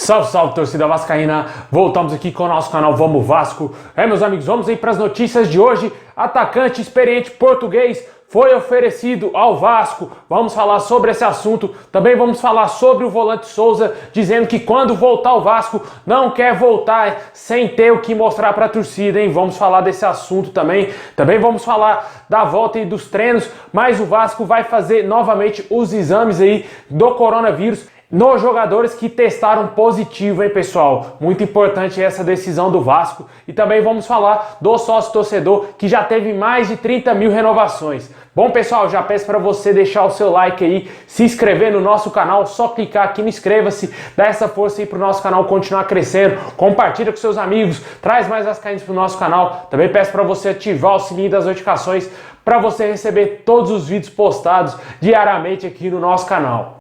Salve, salve, torcida vascaína! Voltamos aqui com o nosso canal Vamos Vasco. Meus amigos, vamos aí para as notícias de hoje. Atacante experiente português foi oferecido ao Vasco. Vamos falar sobre esse assunto. Também vamos falar sobre o volante Souza, dizendo que quando voltar ao Vasco, não quer voltar sem ter o que mostrar para a torcida, hein? Vamos falar desse assunto também. Também vamos falar da volta e dos treinos, mas o Vasco vai fazer novamente os exames aí do coronavírus nos jogadores que testaram positivo, hein, pessoal? Muito importante essa decisão do Vasco. E também vamos falar do sócio-torcedor, que já teve mais de 30 mil renovações. Bom, pessoal, já peço para você deixar o seu like aí, se inscrever no nosso canal, só clicar aqui no inscreva-se, dá essa força aí para o nosso canal continuar crescendo, compartilha com seus amigos, traz mais vascaínos para o nosso canal. Também peço para você ativar o sininho das notificações para você receber todos os vídeos postados diariamente aqui no nosso canal.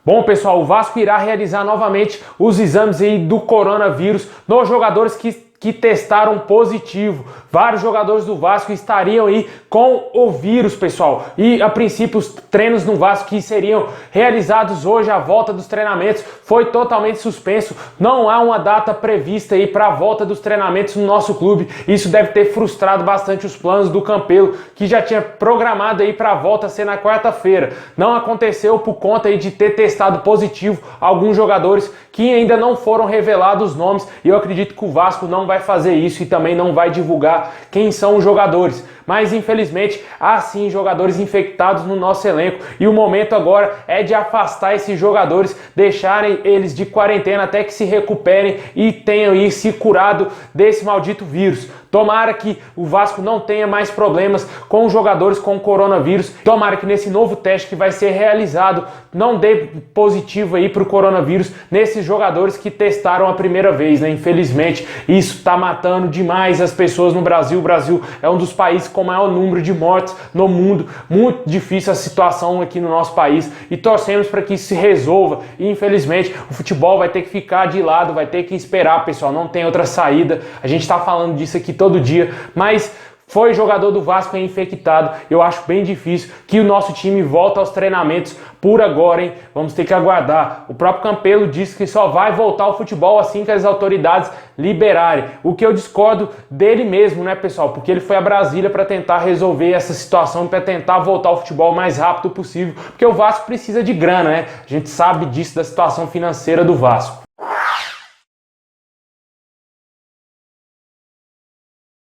Bom, pessoal, o Vasco irá realizar novamente os exames aí do coronavírus nos jogadores que testaram positivo. Vários jogadores do Vasco estariam aí com o vírus, pessoal. E a princípio os treinos no Vasco que seriam realizados hoje, a volta dos treinamentos, foi totalmente suspenso. Não há uma data prevista aí para a volta dos treinamentos no nosso clube. Isso deve ter frustrado bastante os planos do Campelo, que já tinha programado aí para a volta ser na quarta-feira. Não aconteceu por conta aí de ter testado positivo alguns jogadores que ainda não foram revelados os nomes, e eu acredito que o Vasco não vai fazer isso e também não vai divulgar quem são os jogadores. Mas infelizmente há sim jogadores infectados no nosso elenco e o momento agora é de afastar esses jogadores, deixarem eles de quarentena até que se recuperem e tenham aí se curado desse maldito vírus. Tomara que o Vasco não tenha mais problemas com os jogadores com coronavírus. Tomara que nesse novo teste que vai ser realizado não dê positivo aí para o coronavírus nesses jogadores que testaram a primeira vez, né? Infelizmente isso está matando demais as pessoas no Brasil. O Brasil é um dos países com o maior número de mortes no mundo. Muito difícil a situação aqui no nosso país e torcemos para que isso se resolva. E infelizmente o futebol vai ter que ficar de lado, vai ter que esperar, pessoal. Não tem outra saída. A gente está falando disso aqui todo dia, mas foi jogador do Vasco infectado. Eu acho bem difícil que o nosso time volte aos treinamentos por agora, hein? Vamos ter que aguardar. O próprio Campelo disse que só vai voltar ao futebol assim que as autoridades liberarem. O que eu discordo dele mesmo, né, pessoal? Porque ele foi a Brasília para tentar resolver essa situação, para tentar voltar ao futebol o mais rápido possível, porque o Vasco precisa de grana, né? A gente sabe disso, da situação financeira do Vasco.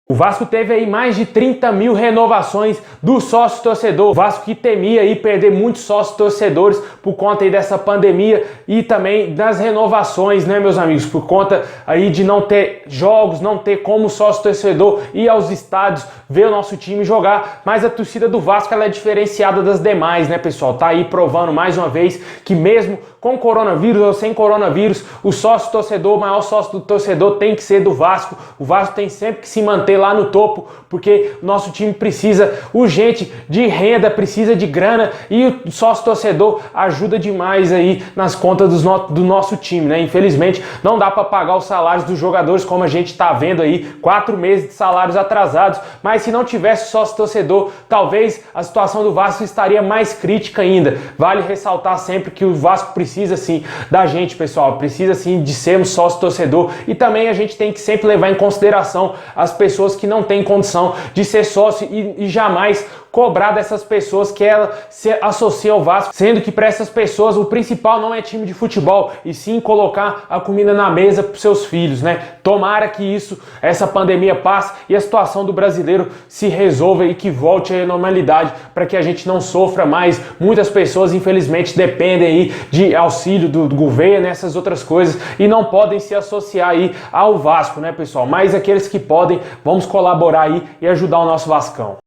O Vasco teve aí mais de 30 mil renovações do sócio-torcedor. O Vasco que temia aí perder muitos sócios-torcedores por conta aí dessa pandemia e também das renovações, né, meus amigos? Por conta aí de não ter jogos, não ter como sócio-torcedor ir aos estádios, ver o nosso time jogar. Mas a torcida do Vasco ela é diferenciada das demais, né, pessoal? Tá aí provando mais uma vez que mesmo com coronavírus ou sem coronavírus, o sócio-torcedor, o maior sócio do torcedor tem que ser do Vasco. O Vasco tem sempre que se manter lá no topo, porque o nosso time precisa urgente de renda, precisa de grana e o sócio-torcedor ajuda demais aí nas contas do nosso time, né? Infelizmente, não dá para pagar os salários dos jogadores como a gente está vendo aí, 4 meses de salários atrasados, mas se não tivesse sócio-torcedor, talvez a situação do Vasco estaria mais crítica ainda. Vale ressaltar sempre que o Vasco precisa sim da gente, pessoal, precisa sim de sermos sócio-torcedor e também a gente tem que sempre levar em consideração as pessoas que não têm condição de ser sócio e jamais cobrar dessas pessoas que ela se associa ao Vasco, sendo que para essas pessoas o principal não é time de futebol, e sim colocar a comida na mesa para os seus filhos, né? Tomara que essa pandemia passe e a situação do brasileiro se resolva e que volte à normalidade para que a gente não sofra mais. Muitas pessoas, infelizmente, dependem aí de auxílio do governo, essas outras coisas, e não podem se associar aí ao Vasco, né, pessoal? Mas aqueles que podem, vamos colaborar aí e ajudar o nosso Vascão.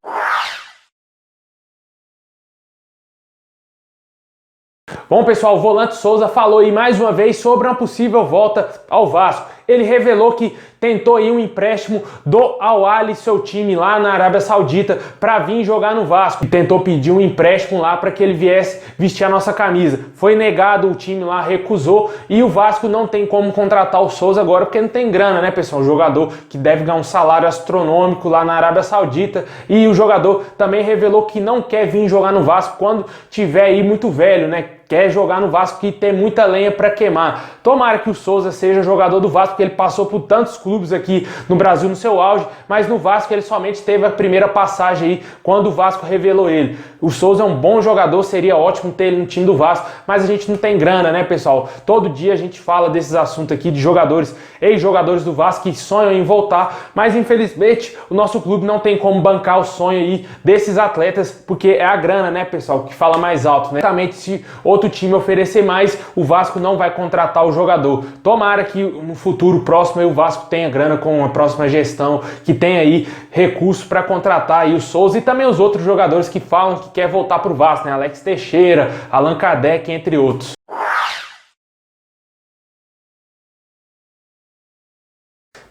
Bom, pessoal, o volante Souza falou aí mais uma vez sobre uma possível volta ao Vasco. Ele revelou que tentou ir um empréstimo do Al Ahly, seu time lá na Arábia Saudita, para vir jogar no Vasco. E tentou pedir um empréstimo lá para que ele viesse vestir a nossa camisa. Foi negado, o time lá recusou e o Vasco não tem como contratar o Souza agora porque não tem grana, né, pessoal? Um jogador que deve ganhar um salário astronômico lá na Arábia Saudita, e o jogador também revelou que não quer vir jogar no Vasco quando tiver aí muito velho, né? Quer jogar no Vasco que tem muita lenha para queimar. Tomara que o Souza seja jogador do Vasco, porque ele passou por tantos clubes aqui no Brasil no seu auge, mas no Vasco ele somente teve a primeira passagem aí quando o Vasco revelou ele. O Souza é um bom jogador, seria ótimo ter ele no time do Vasco, mas a gente não tem grana, né, pessoal? Todo dia a gente fala desses assuntos aqui de jogadores, ex-jogadores do Vasco que sonham em voltar, mas infelizmente o nosso clube não tem como bancar o sonho aí desses atletas, porque é a grana, né, pessoal, que fala mais alto, né? Exatamente, se outro time oferecer mais, o Vasco não vai contratar o jogador. Tomara que no futuro próximo aí o Vasco tenha grana com a próxima gestão, que tenha aí recursos para contratar aí o Souza e também os outros jogadores que falam que quer voltar pro Vasco, né? Alex Teixeira, Allan Kardec, entre outros.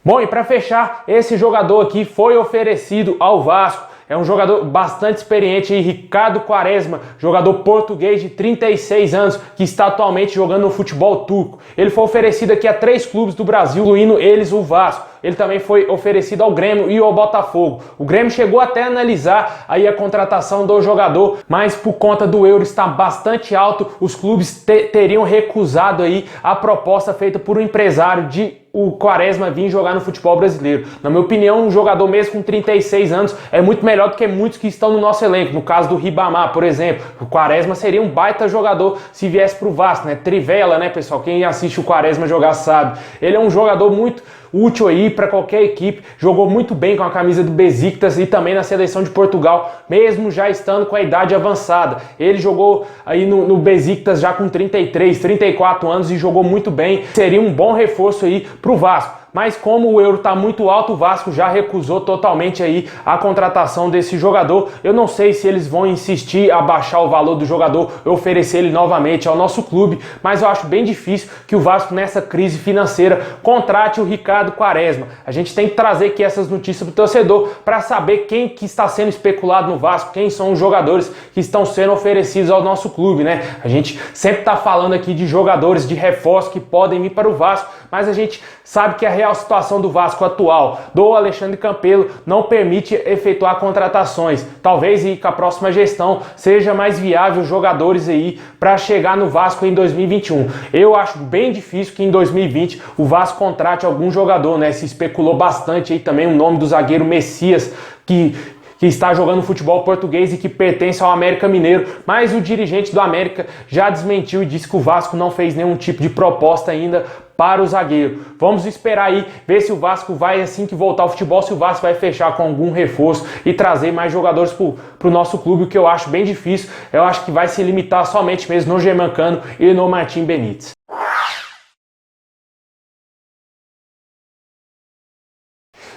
Bom, e para fechar, esse jogador aqui foi oferecido ao Vasco. É um jogador bastante experiente, Ricardo Quaresma, jogador português de 36 anos, que está atualmente jogando no futebol turco. Ele foi oferecido aqui a 3 clubes do Brasil, incluindo eles o Vasco. Ele também foi oferecido ao Grêmio e ao Botafogo. O Grêmio chegou até a analisar aí a contratação do jogador, mas por conta do euro estar bastante alto, os clubes teriam recusado aí a proposta feita por um empresário de o Quaresma vir jogar no futebol brasileiro. Na minha opinião, um jogador mesmo com 36 anos é muito melhor do que muitos que estão no nosso elenco. No caso do Ribamar, por exemplo, o Quaresma seria um baita jogador se viesse pro Vasco, né? Trivela, né, pessoal? Quem assiste o Quaresma jogar sabe. Ele é um jogador muito útil aí para qualquer equipe, jogou muito bem com a camisa do Besiktas e também na seleção de Portugal, mesmo já estando com a idade avançada. Ele jogou aí no Besiktas já com 33, 34 anos e jogou muito bem. Seria um bom reforço aí pro Vasco. Mas como o euro está muito alto, o Vasco já recusou totalmente aí a contratação desse jogador. Eu não sei se eles vão insistir a baixar o valor do jogador e oferecer ele novamente ao nosso clube, mas eu acho bem difícil que o Vasco, nessa crise financeira, contrate o Ricardo Quaresma. A gente tem que trazer aqui essas notícias para o torcedor para saber quem que está sendo especulado no Vasco, quem são os jogadores que estão sendo oferecidos ao nosso clube, né? A gente sempre está falando aqui de jogadores de reforço que podem vir para o Vasco, mas a gente sabe que a real situação do Vasco atual, do Alexandre Campelo, não permite efetuar contratações. Talvez aí com a próxima gestão seja mais viável jogadores aí para chegar no Vasco em 2021. Eu acho bem difícil que em 2020 o Vasco contrate algum jogador, né? Se especulou bastante aí também o nome do zagueiro Messias, que está jogando futebol português e que pertence ao América Mineiro, mas o dirigente do América já desmentiu e disse que o Vasco não fez nenhum tipo de proposta ainda para o zagueiro. Vamos esperar aí, ver se o Vasco vai, assim que voltar ao futebol, se o Vasco vai fechar com algum reforço e trazer mais jogadores para o nosso clube, o que eu acho bem difícil. Eu acho que vai se limitar somente mesmo no Germancano e no Martim Benítez.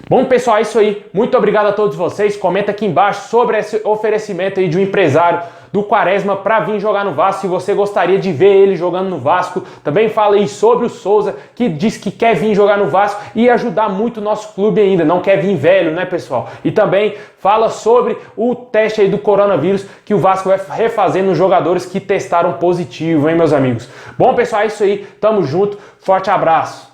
Bom, pessoal, é isso aí. Muito obrigado a todos vocês. Comenta aqui embaixo sobre esse oferecimento aí de um empresário do Quaresma para vir jogar no Vasco, se você gostaria de ver ele jogando no Vasco. Também fala aí sobre o Souza, que diz que quer vir jogar no Vasco e ajudar muito o nosso clube ainda, não quer vir velho, né, pessoal? E também fala sobre o teste aí do coronavírus que o Vasco vai refazer nos jogadores que testaram positivo, hein, meus amigos? Bom, pessoal, é isso aí. Tamo junto. Forte abraço.